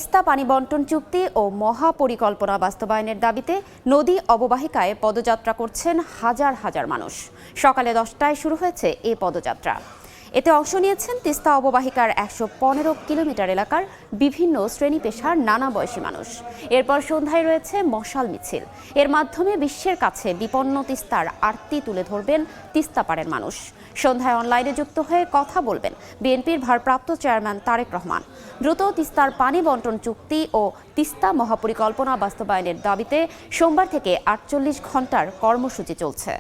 তিস্তা পানি বন্টন চুক্তি ও মহাপরিকল্পনা বাস্তবায়নের দাবিতে নদী অববাহিকায় পদযাত্রা করছেন হাজার হাজার মানুষ। সকালে 10টায় শুরু হয়েছে এই পদযাত্রা। এতে অংশ নিয়েছেন তিস্তা অববাহিকার 115 কিলোমিটার এলাকার বিভিন্ন শ্রেণী পেশার নানা বয়সী মানুষ। এরপর সন্ধ্যায় রয়েছে মশাল মিছিল। এর মাধ্যমে বিশ্বের কাছে বিপন্ন তিস্তার আরতি তুলে ধরবেন তিস্তা পাড়ের মানুষ। সন্ধ্যায় অনলাইনে যুক্ত হয়ে কথা বলবেন বিএনপির ভারপ্রাপ্ত চেয়ারম্যান তারেক রহমান। দ্রুত তিস্তার পানি বন্টন চুক্তি ও তিস্তা মহাপরিকল্পনা বাস্তবায়নের দাবিতে সোমবার থেকে 48 ঘন্টার কর্মসূচি চলছে।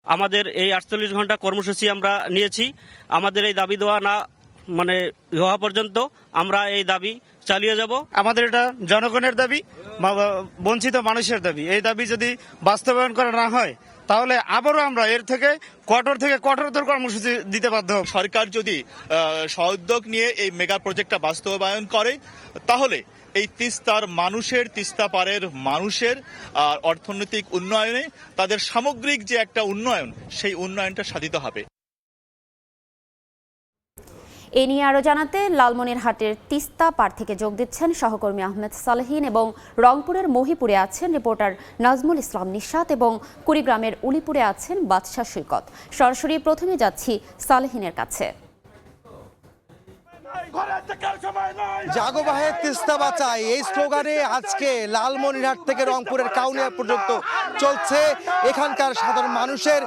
আমাদের এই 48 ঘন্টা কর্মসূচি আমরা নিয়েছি। আমাদের এই দাবি দেওয়া না হওয়া পর্যন্ত আমরা এই দাবি চালিয়ে যাব। আমাদের এটা জনগণের দাবি, বঞ্চিত মানুষের দাবি। এই দাবি যদি বাস্তবায়ন করা না হয় তাহলে আবারও আমরা এর থেকে কঠোরতর কর্মসূচি দিতে বাধ্য হব। সরকার যদি সহযোগ নিয়ে এই মেগা প্রজেক্টটা বাস্তবায়ন করে তাহলে এই তিস্তার মানুষের, তিস্তা পাড়ের মানুষের অর্থনৈতিক উন্নয়নে তাদের সামগ্রিক যে একটা উন্নয়ন, সেই উন্নয়নটা সাধিত হবে। এ নিয়ে আরও জানাতে লালমনিরহাটের তিস্তা পাড় থেকে যোগ দিচ্ছেন সহকর্মী আহমেদ সালেহীন এবং রংপুরের মহিপুরে আছেন রিপোর্টার নাজমুল ইসলাম নিশাত এবং কুড়িগ্রামের উলিপুরে আছেন বাদশা সৈকত। সরাসরি প্রথমে যাচ্ছি সালেহীনের কাছে। জাগো বাহে তিস্তা বাঁচাই এই স্লোগানে আজকে লালমনিরহাট থেকে রংপুরের কাউনিয়া পর্যন্ত চলছে এখানকার সাধারণ মানুষের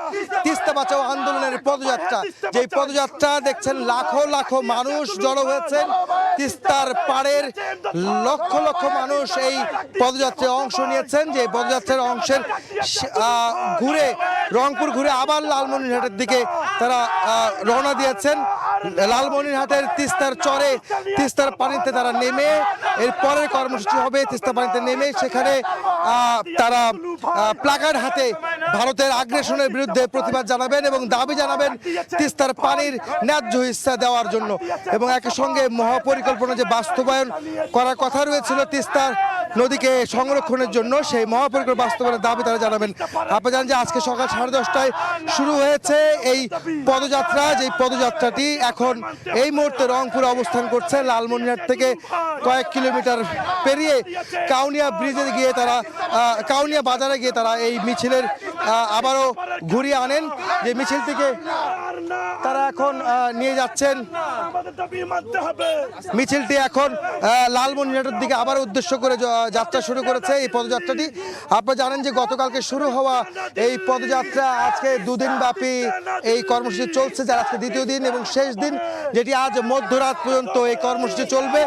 তিস্তা বাঁচাও আন্দোলনের পদযাত্রা। যে পদযাত্রা দেখছেন লাখো লাখো মানুষ জড়ো হয়েছেন তিস্তার পাড়ের, লক্ষ লক্ষ মানুষ এই পদযাত্রায় অংশ নিয়েছেন। যে পদযাত্রার অংশের ঘুরে রংপুর ঘুরে আবার লালমনিরহাটের দিকে তারা রওনা দিয়েছেন। লালমনিরহাটের তিস্তার চরে তিস্তার পানিতে তারা নেমে এর পরের কর্মসূচি হবে তিস্তা পানিতে নেমে সেখানে তারা প্লাকার্ড হাতে ভারতের আগ্রাসনের বিরুদ্ধে প্রতিবাদ জানাবেন এবং দাবি জানাবেন তিস্তার পানির ন্যায্য হিস্সা দেওয়ার জন্য। এবং একই সঙ্গে মহাপরিকল্পনা যে বাস্তবায়ন করার কথা রয়েছিল তিস্তার নদীকে সংরক্ষণের জন্য, সেই মহাপরিকল্পনা বাস্তবায়নের দাবি তারা জানাবেন। আপনি জানেন যে আজকে সকাল 10:30টায় শুরু হয়েছে এই পদযাত্রা। যে পদযাত্রাটি এখন এই মুহূর্তে রংপুরে অবস্থান করছে। লালমনিরহাট থেকে কয়েক কিলোমিটার পেরিয়ে কাউনিয়া ব্রিজে গিয়ে তারা কাউনিয়া বাজারে গিয়ে তারা এই মিছিলের আবারও ঘুরিয়ে আনেন। যে মিছিলটিকে তারা এখন নিয়ে যাচ্ছেন। মিছিলটি এখন লালমনিরহাটের দিকে আবার উদ্দেশ্য করে যাত্রা শুরু করেছে এই পদযাত্রাটি। আপনারা জানেন যে গতকালকে শুরু হওয়া এই পদযাত্রা আজকে দুদিন ব্যাপী এই কর্মসূচি চলছে, যার আজকে দ্বিতীয় দিন এবং শেষ দিন, যেটি আজ মধ্যরাত পর্যন্ত এই কর্মসূচি চলবে।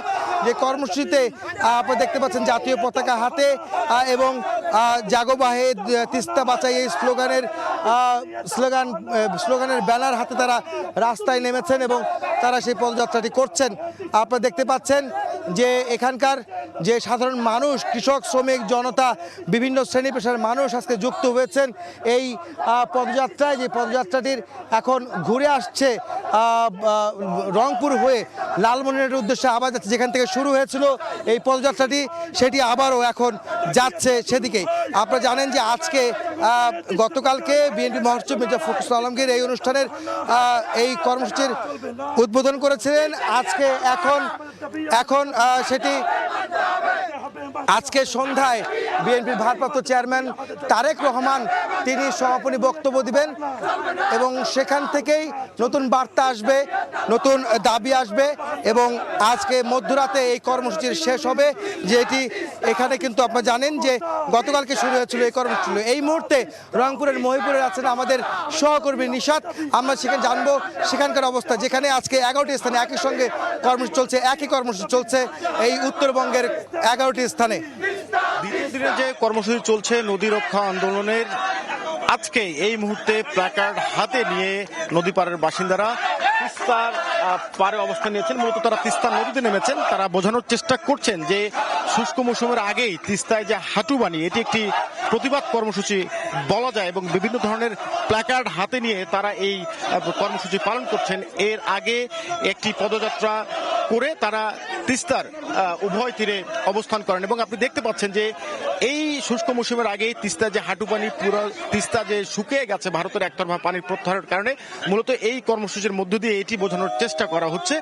যে কর্মসূচিতে আপনারা দেখতে পাচ্ছেন জাতীয় পতাকা হাতে এবং জাগো বাহে তিস্তা বাঁচাই এই স্লোগানের ব্যানার হাতে তারা রাস্তায় নেমেছেন এবং তারা সেই পদযাত্রাটি করছেন। আপনারা দেখতে পাচ্ছেন যে এখানকার যে সাধারণ মানুষ, কৃষক, শ্রমিক, জনতা, বিভিন্ন শ্রেণী পেশার মানুষ আজকে যুক্ত হয়েছেন এই পদযাত্রায়। যে পদযাত্রাটির এখন ঘুরে আসছে রংপুর হয়ে লালমনিরহাটের উদ্দেশ্যে আবার যাচ্ছে। যেখান থেকে শুরু হয়েছিল এই পদযাত্রাটি সেটি আবারও এখন যাচ্ছে সেদিকেই। আপনারা জানেন যে আজকে গতকালকে বিএনপি মহাসচিব মির্জা ফখরুল আলমগীর এই অনুষ্ঠানের এই কর্মসূচির উদ্বোধন করেছিলেন। এখন সেটি আজকে সন্ধ্যায় বিএনপির ভারপ্রাপ্ত চেয়ারম্যান তারেক রহমান তিনি সমাপনী বক্তব্য দিবেন এবং সেখান থেকেই নতুন বার্তা আসবে, নতুন দাবি আসবে এবং আজকে মধ্যরাতে এই কর্মসূচির শেষ হবে। যেটি এখানে কিন্তু আপনারা জানেন যে গতকালকে শুরু হয়েছিল এই কর্মসূচি। এই মুহূর্তে রংপুরের মহিপুরে আছেন আমাদের সহকর্মী নিশাত। আমরা সেখানে জানবো সেখানকার অবস্থা, যেখানে আজকে 11টি স্থানে একই সঙ্গে কর্মসূচি চলছে, একই কর্মসূচি চলছে এই উত্তরবঙ্গের 11টি স্থানে। দ্বিতীয় দিনে যে কর্মসূচি চলছে নদী রক্ষা আন্দোলনের, আজকে এই মুহূর্তে প্ল্যাকার্ড হাতে নিয়ে নদী পাড়ের বাসিন্দারা তিস্তার পাড়ে অবস্থান নিয়েছেন। মূলত তারা তিস্তা নদীতে নেমেছেন। তারা বোঝানোর চেষ্টা করছেন যে শুষ্ক মৌসুমের আগেই তিস্তায় যে হাঁটু বানি, এটি একটি প্রতিবাদ কর্মসূচি বলা যায় এবং বিভিন্ন ধরনের প্ল্যাকার্ড হাতে নিয়ে তারা এই কর্মসূচি পালন করছেন। এর আগে একটি পদযাত্রা করে তারা তিস্তার উভয় তীরে অবস্থান করেন এবং আপনি দেখতে পাচ্ছেন যে এই শুষ্ক মৌসুমের আগেই তিস্তা যে হাঁটু পানি পুরো তিস্তা যে শুকিয়ে গেছে ভারতের একতরফা পানির প্রত্যাহারের কারণে মূলত এই কর্মসূচির মধ্য দিয়ে এটি বোঝানোর চেষ্টা করা হচ্ছে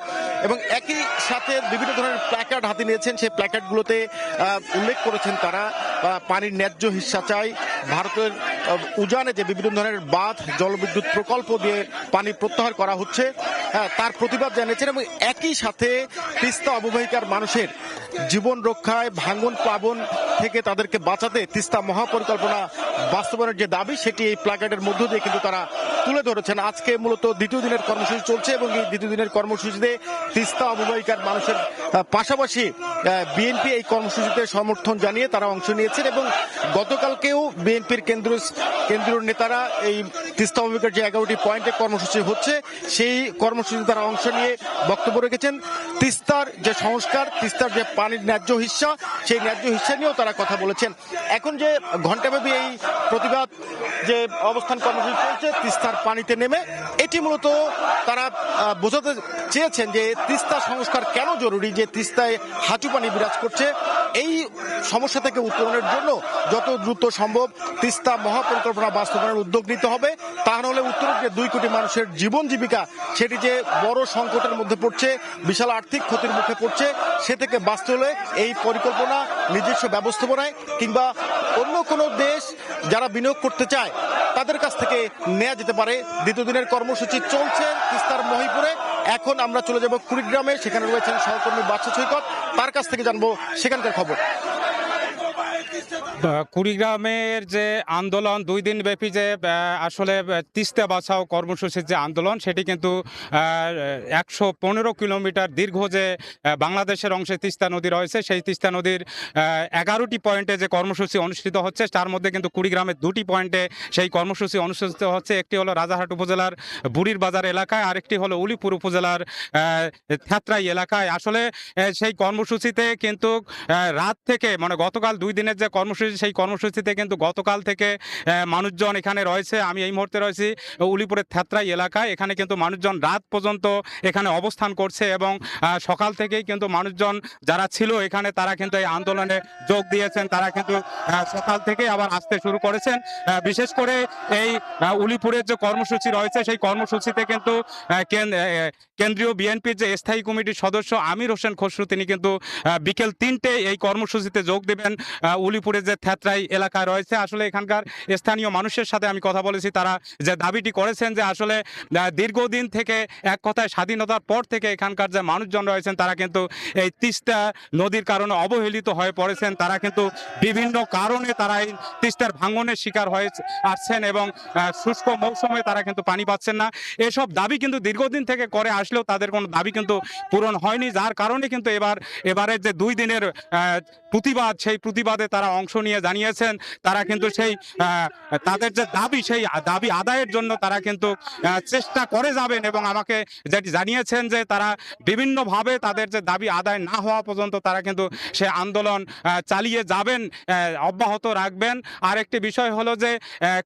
এবং একই সাথে বিভিন্ন ধরনের প্ল্যাকার্ড হাতে নিয়েছেন। সেই প্ল্যাকার্ডগুলোতে উল্লেখ করেছেন তারা পানির ন্যায্য হিস্সা চাই, ভারতের উজানে যে বিভিন্ন ধরনের বাঁধ জলবিদ্যুৎ প্রকল্প দিয়ে পানি প্রত্যাহার করা হচ্ছে তার প্রতিবাদ জানিয়েছেন এবং একই সাথে তিস্তা অববাহিকার মানুষের জীবন রক্ষায় ভাঙন প্লাবন থেকে তাদেরকে বাঁচাতে তিস্তা মহাপরিকল্পনা বাস্তবায়নের যে দাবি সেটি এই প্ল্যাকার্ডের মধ্য দিয়ে কিন্তু তারা তুলে ধরেছেন। আজকে মূলত দ্বিতীয় দিনের কর্মসূচি চলছে এবং এই দ্বিতীয় দিনের কর্মসূচিতে তিস্তা অববাহিকার মানুষের পাশাপাশি বিএনপি এই কর্মসূচিতে সমর্থন জানিয়ে তারা অংশ নিয়েছেন এবং গতকালকেও বিএনপির কেন্দ্রীয় নেতারা এই তিস্তা অববাহিকার যে 11টি পয়েন্টে কর্মসূচি হচ্ছে সেই কর্মসূচিতে তারা অংশ নিয়ে বক্তব্য রেখেছেন। তিস্তার যে সংস্কার, তিস্তার যে পানির ন্যায্য হিস্সা, সেই ন্যায্য হিস্সা নিয়েও তারা কথা বলেছেন। এখন যে ঘণ্টাব্যাপী এই প্রতিবাদ যে অবস্থান কর্মসূচি চলছে তিস্তার পানিতে নেমে, এটি মূলত তারা বোঝাতে চেয়েছেন যে তিস্তা সংস্কার কেন জরুরি, যে তিস্তায় হাঁটু পানি বিরাজ করছে। এই সমস্যা থেকে উত্তরণের জন্য যত দ্রুত সম্ভব তিস্তা মহাপরিকল্পনা বাস্তবায়নের উদ্যোগ নিতে হবে। তা নাহলে উত্তরের যে 2 কোটি মানুষের জীবন জীবিকা সেটি যে বড় সংকটের মধ্যে পড়ছে, বিশাল আর্থিক ক্ষতির মুখে পড়ছে, সে থেকে বাঁচতে হলে এই পরিকল্পনা নিজস্ব ব্যবস্থাপনায় কিংবা অন্য কোনো দেশ যারা বিনিয়োগ করতে চায় তাদের কাছ থেকে নেওয়া যেতে পারে। দ্বিতীয় দিনের কর্মসূচি চলছে তিস্তার মহিপুরে। এখন আমরা চলে যাব কুড়িগ্রামে, সেখানে রয়েছেন সহকর্মী বাদশা সৈকত, তার কাছ থেকে জানবো সেখানকার খবর। কুড়িগ্রামের যে আন্দোলন 2 দিন ব্যাপী যে আসলে তিস্তা বাঁচাও কর্মসূচির যে আন্দোলন সেটি কিন্তু 115 কিলোমিটার দীর্ঘ যে বাংলাদেশের অংশে তিস্তা নদী রয়েছে সেই তিস্তা নদীর 11টি পয়েন্টে যে কর্মসূচি অনুষ্ঠিত হচ্ছে তার মধ্যে কিন্তু কুড়িগ্রামের 2টি পয়েন্টে সেই কর্মসূচি অনুষ্ঠিত হচ্ছে। একটি হলো রাজারহাট উপজেলার বুড়ির বাজার এলাকায়, আরেকটি হলো উলিপুর উপজেলার থেত্রাই এলাকায়। আসলে সেই কর্মসূচিতে কিন্তু রাত থেকে মানে গতকাল 2 দিনের যে কর্মসূচি সেই কর্মসূচিতে কিন্তু গতকাল থেকে মানুষজন এখানে রয়েছে। আমি এই মুহূর্তে রয়েছি উলিপুরের থেত্রাই এলাকায়। এখানে কিন্তু মানুষজন রাত পর্যন্ত এখানে অবস্থান করছে এবং সকাল থেকেই কিন্তু মানুষজন যারা ছিল এখানে তারা কিন্তু এই আন্দোলনে যোগ দিয়েছেন। তারা কিন্তু সকাল থেকেই আবার আসতে শুরু করেছেন। বিশেষ করে এই উলিপুরের যে কর্মসূচি রয়েছে সেই কর্মসূচিতে কিন্তু কেন্দ্রীয় বিএনপির যে স্থায়ী কমিটির সদস্য আমির হোসেন খসরু তিনি কিন্তু বিকেল 3টে এই কর্মসূচিতে যোগ দেবেন উলিপুরের যে থেত্রাই এলাকায় রয়েছে। আসলে এখানকার স্থানীয় মানুষের সাথে আমি কথা বলেছি, তারা যে দাবিটি করেছেন যে আসলে দীর্ঘদিন থেকে এক কথায় স্বাধীনতার পর থেকে এখানকার যে মানুষজন রয়েছেন তারা কিন্তু এই তিস্তা নদীর কারণে অবহেলিত হয়ে পড়েছেন। তারা কিন্তু বিভিন্ন কারণে তারা এই তিস্তার ভাঙনের শিকার হয়ে আসছেন এবং শুষ্ক মৌসুমে তারা কিন্তু পানি পাচ্ছেন না। এসব দাবি কিন্তু দীর্ঘদিন থেকে করে আসলেও তাদের কোনো দাবি কিন্তু পূরণ হয়নি, যার কারণে কিন্তু এবারের যে 2 দিনের প্রতিবাদ সেই প্রতিবাদে তারা অংশ নিয়ে জানিয়েছেন তারা কিন্তু সেই তাদের যে দাবি সেই দাবি আদায়ের জন্য তারা কিন্তু চেষ্টা করে যাবেন এবং আমাকে যেটি জানিয়েছেন যে তারা বিভিন্নভাবে তাদের যে দাবি আদায় না হওয়া পর্যন্ত তারা কিন্তু সে আন্দোলন চালিয়ে যাবেন, অব্যাহত রাখবেন। আর একটি বিষয় হলো যে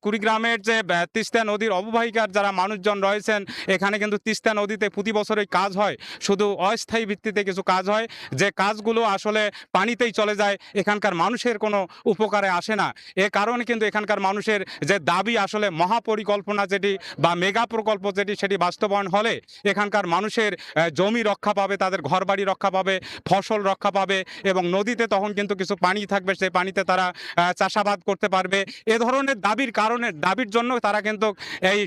কুড়িগ্রামের যে তিস্তা নদীর অববাহিকার যারা মানুষজন রয়েছেন এখানে কিন্তু তিস্তা নদীতে প্রতি বছরই কাজ হয়, শুধু অস্থায়ী ভিত্তিতে কিছু কাজ হয়, যে কাজগুলো আসলে পানিতেই চলে যায়, এখানকার মানুষের কোনো উপকারে আসে না। এ কারণে কিন্তু এখানকার মানুষের যে দাবি আসলে মহাপরিকল্পনা যেটি বা মেগা প্রকল্প যেটি সেটি বাস্তবায়ন হলে এখানকার মানুষের জমি রক্ষা পাবে, তাদের ঘরবাড়ি রক্ষা পাবে, ফসল রক্ষা পাবে এবং নদীতে তখন কিন্তু কিছু পানি থাকবে, সেই পানিতে তারা চাষাবাদ করতে পারবে। এ ধরনের দাবির জন্য তারা কিন্তু এই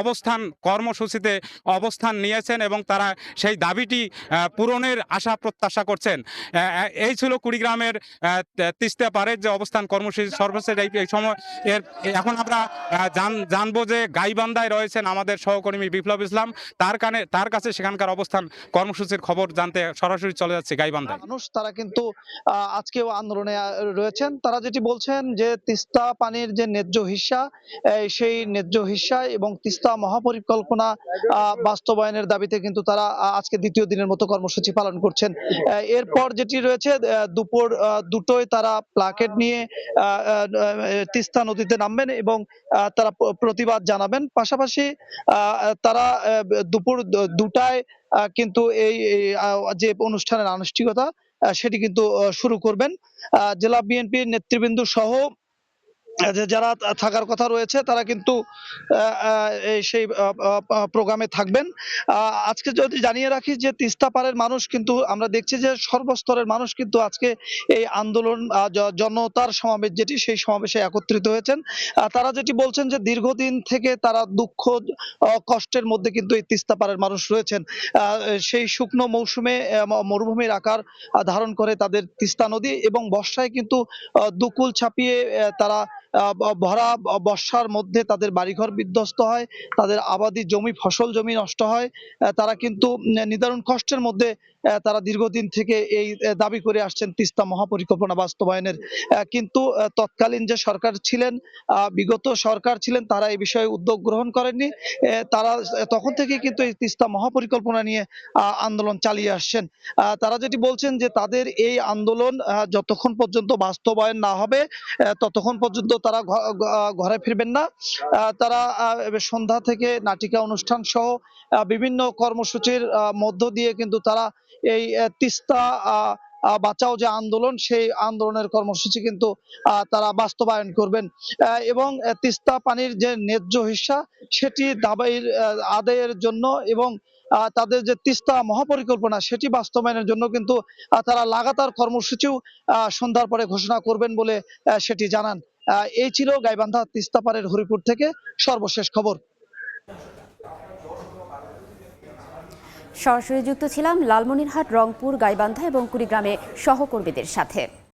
অবস্থান কর্মসূচিতে অবস্থান নিয়েছেন এবং তারা সেই দাবিটি পূরণের আশা প্রত্যাশা করছেন। এই ছিল কুড়িগ্রামের তিস্তা পারের যে অবস্থান কর্মসূচি সর্বশেষ এই সময়। এখন আমরা জানবো যে গাইবান্ধায় রয়েছেন আমাদের সহকর্মী বিপ্লব ইসলাম, তার কাছে সেখানকার অবস্থান কর্মসূচির খবর জানতে সরাসরি চলে যাচ্ছে গাইবান্ধায়। মানুষ তারা কিন্তু আজকেও আন্দোলনে রয়েছেন। তারা যেটি বলছেন যে তিস্তা পানির যে ন্যায্য হিস্সা সেই ন্যায্য হিস্সা এবং তিস্তা মহাপরিকল্পনা বাস্তবায়নের দাবিতে কিন্তু তারা আজকে দ্বিতীয় দিনের মতো কর্মসূচি পালন করছেন। এরপর যেটি রয়েছে দুপুর 2টোয় তারা প্লাকেট নিয়ে তিস্তা নদীতে নামবেন এবং তারা প্রতিবাদ জানাবেন। পাশাপাশি তারা দুপুর 2টায় কিন্তু এই যে অনুষ্ঠানের আনুষ্ঠানিকতা সেটি কিন্তু শুরু করবেন। জেলা বিএনপির নেতৃবৃন্দ সহ যারা থাকার কথা রয়েছে তারা কিন্তু সেই প্রোগ্রামে থাকবেন। আজকে যদি জানিয়ে রাখি যে তিস্তা পারের মানুষ কিন্তু আমরা দেখছি যে সর্বস্তরের মানুষ কিন্তু আজকে এই আন্দোলন জনতার সমাবেশ যেটি সেই সমাবেশে একত্রিত হয়েছেন। তারা যেটি বলছেন যে দীর্ঘদিন থেকে তারা দুঃখ কষ্টের মধ্যে কিন্তু এই তিস্তা পারের মানুষ রয়েছেন। সেই শুকনো মৌসুমে মরুভূমির আকার ধারণ করে তাদের তিস্তা নদী এবং বর্ষায় কিন্তু দুকুল ছাপিয়ে তারা ভরা বর্ষার মধ্যে তাদের বাড়িঘর বিধ্বস্ত হয়, তাদের আবাদি জমি ফসল জমি নষ্ট হয়। তারা কিন্তু নিদারুণ কষ্টের মধ্যে তারা দীর্ঘদিন থেকে এই দাবি করে আসছেন তিস্তা মহাপরিকল্পনা বাস্তবায়নের। কিন্তু তৎকালীন যে সরকার ছিলেন, বিগত সরকার ছিলেন, তারা এই বিষয়ে উদ্যোগ গ্রহণ করেননি। তারা তখন থেকে কিন্তু এই তিস্তা মহাপরিকল্পনা নিয়ে আন্দোলন চালিয়ে আসছেন। তারা যেটি বলছেন যে তাদের এই আন্দোলন যতক্ষণ পর্যন্ত বাস্তবায়ন না হবে ততক্ষণ পর্যন্ত তারা ঘরে ফিরবেন না। তারা সন্ধ্যা থেকে নাটিকা অনুষ্ঠান সহ বিভিন্ন কর্মসূচির মধ্য দিয়ে কিন্তু তারা এই তিস্তা বাঁচাও যে আন্দোলন সেই আন্দোলনের কর্মসূচি কিন্তু তারা বাস্তবায়ন করবেন এবং তিস্তা পানির যে ন্যায্য হিস্সা সেটি দাবির আদায়ের জন্য এবং তাদের যে তিস্তা মহাপরিকল্পনা সেটি বাস্তবায়নের জন্য কিন্তু তারা লাগাতার কর্মসূচিও সন্ধ্যার পরে ঘোষণা করবেন বলে সেটি জানান। এই ছিল গাইবান্ধা তিস্তাপাড়ের হরিপুর থেকে সর্বশেষ খবর। সরাসরি যুক্ত ছিলাম লালমনিরহাট, রংপুর, গাইবান্ধা এবং কুড়িগ্রামে সহকর্মীদের সাথে।